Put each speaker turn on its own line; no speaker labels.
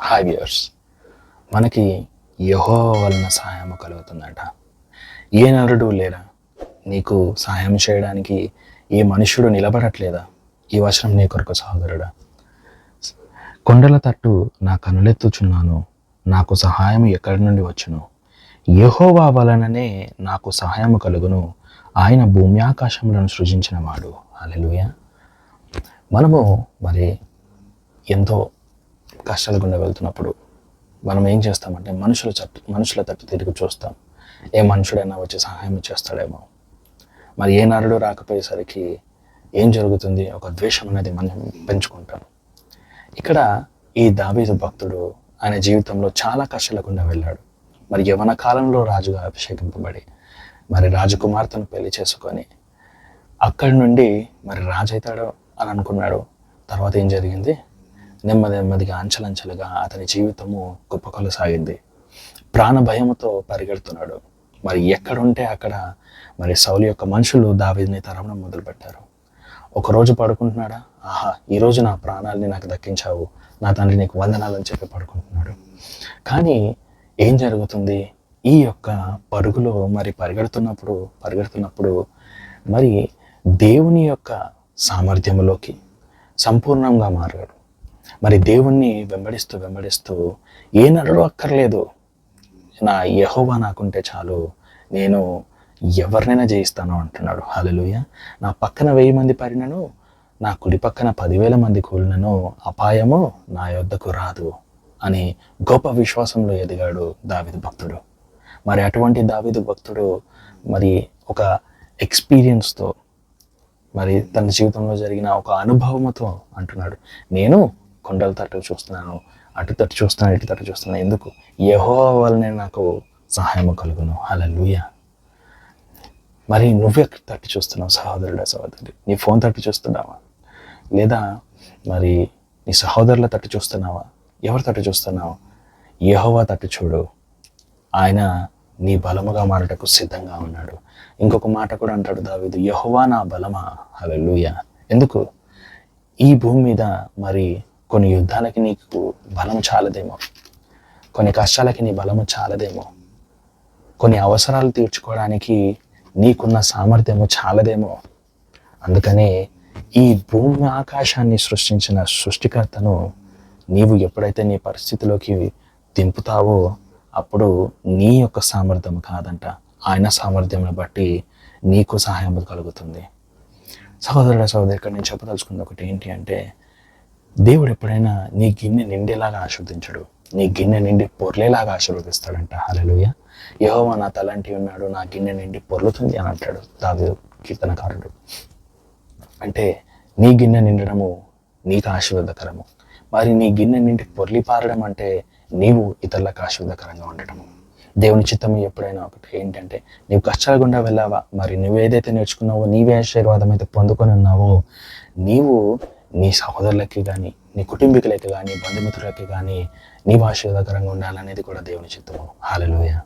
Hi viewers, మనకి యెహోవా వలన సహాయము కలుగుతుందట. ఏ నరుడు లేరా నీకు సహాయం చేయడానికి? ఏ మనుష్యుడు నిలబడట్లేదా? ఈ వచనం నీ కొరకు సహోదరుడా. కొండల తట్టు నా కనులెత్తుచున్నాను, నాకు సహాయం ఎక్కడి నుండి వచ్చును? యెహోవా వలననే నాకు సహాయము కలుగును, ఆయన భూమి ఆకాశములను సృజించిన వాడు. హల్లెలూయా. మనము మరి ఎంతో కష్టాల గుండా వెళ్తున్నప్పుడు మనం ఏం చేస్తామంటే మనుషుల తట్టు తిరిగి చూస్తాం. ఏ మనుషుడైనా వచ్చి సహాయం చేస్తాడేమో. మరి ఏ నరుడు రాకపోయేసరికి ఏం జరుగుతుంది? ఒక ద్వేషం అనేది మనం పెంచుకుంటాం. ఇక్కడ ఈ దావీదు భక్తుడు ఆయన జీవితంలో చాలా కష్టాల గుండా వెళ్ళాడు. మరి యవన కాలంలో రాజుగా అభిషేకింపబడి మరి రాజకుమార్తెను పెళ్లి చేసుకొని అక్కడి నుండి మరి రాజు అవుతాడు అని అనుకున్నాడు. తర్వాత ఏం జరిగింది? నెమ్మదిగా అంచెలంచెలుగా అతని జీవితము కుప్పకొలసాగింది. ప్రాణ భయముతో పరిగెడుతున్నాడు. మరి ఎక్కడుంటే అక్కడ మరి సౌలు యొక్క మనుషులు దావీదుని తరమడం మొదలుపెట్టారు. ఒకరోజు పడుకుంటున్నాడా? ఆహా, ఈరోజు నా ప్రాణాలని నాకు దక్కించావు, నా తండ్రి నీకు వందనాలని చెప్పి పడుకుంటున్నాడు. కానీ ఏం జరుగుతుంది? ఈ యొక్క పరుగులో మరి పరిగెడుతున్నప్పుడు మరి దేవుని యొక్క సామర్థ్యంలోకి సంపూర్ణంగా మారాడు. మరి దేవుణ్ణి వెంబడిస్తూ ఏ నరుడు అక్కర్లేదు, నా యెహోవా నాకుంటే చాలు, నేను ఎవరినైనా జయిస్తాను అంటున్నాడు. హల్లెలూయా. నా పక్కన 1000 మంది పడినను, నా కుడి పక్కన 10,000 మంది కూలినను అపాయము నా యొద్దకు రాదు అని గొప్ప విశ్వాసంలో ఎదిగాడు దావీదు భక్తుడు. మరి అటువంటి దావీదు భక్తుడు మరి ఒక ఎక్స్పీరియన్స్తో మరి తన జీవితంలో జరిగిన ఒక అనుభవంతో అంటున్నాడు, నేను కొండల తట్టు చూస్తున్నాను, అటు తట్టు చూస్తున్నాను, ఇటు తట్టు చూస్తున్నాను. ఎందుకు? యెహోవా వలనే నాకు సహాయము కలుగును. హల్లెలూయా. మరి నువ్వే తట్టు చూస్తున్నావు సహోదరుడా, సహోదరి? నీ ఫోన్ తట్టు చూస్తున్నావా? లేదా మరి నీ సహోదరుల తట్టు చూస్తున్నావా? ఎవరి తట్టు చూస్తున్నావు? యెహోవా తట్టు చూడు, ఆయన నీ బలముగా మారటకు సిద్ధంగా ఉన్నాడు. ఇంకొక మాట కూడా అంటాడు దావీదు, యెహోవా నా బలమా. హల్లెలూయా. ఎందుకు? ఈ భూమి మీద మరి కొన్ని యుద్ధాలకి నీకు బలం చాలదేమో, కొన్ని కష్టాలకి నీ బలము చాలదేమో, కొన్ని అవసరాలు తీర్చుకోవడానికి నీకున్న సామర్థ్యము చాలదేమో. అందుకనే ఈ భూమి ఆకాశాన్ని సృష్టించిన సృష్టికర్తను నీవు ఎప్పుడైతే నీ పరిస్థితిలోకి దింపుతావో అప్పుడు నీ యొక్క సామర్థ్యం కాదంట, ఆయన సామర్థ్యంను బట్టి నీకు సహాయం కలుగుతుంది. సహోదరి, ఇక్కడ నేను చెప్పదలుచుకున్న ఒకటి ఏంటి అంటే, దేవుడు ఎప్పుడైనా నీ గిన్నె నిండేలాగా ఆశీర్వదించడు, నీ గిన్నె నిండి పొర్లేలాగా ఆశీర్వదిస్తాడంట. హల్లెలూయా. యెహోవా నా తలంటి ఉన్నాడు, నా గిన్నె నిండి పొర్లుతుంది అని అంటాడు దావీదు కీర్తనకారుడు. అంటే నీ గిన్నె నిండడము నీకు ఆశీర్వాదకరము. మరి నీ గిన్నె నిండి పొర్లి పారడం అంటే నీవు ఇతరులకు ఆశీర్వాదకరంగా ఉండటము. దేవుని చిత్తము ఎప్పుడైనా ఒకటి ఏంటంటే, నీవు కష్టాల గుండా వెళ్ళావా, మరి నువ్వేదైతే నేర్చుకున్నావో, నీవే ఆశీర్వాదం అయితే పొందుకొని ఉన్నావో, నీవు నీ సహోదరులకి కానీ, నీ కుటుంబీకులకి కానీ, బంధుమిత్రులకి కానీ నీవు ఆశీర్వాదకరంగా ఉండాలనేది కూడా దేవుని చిత్తము. హల్లెలూయా.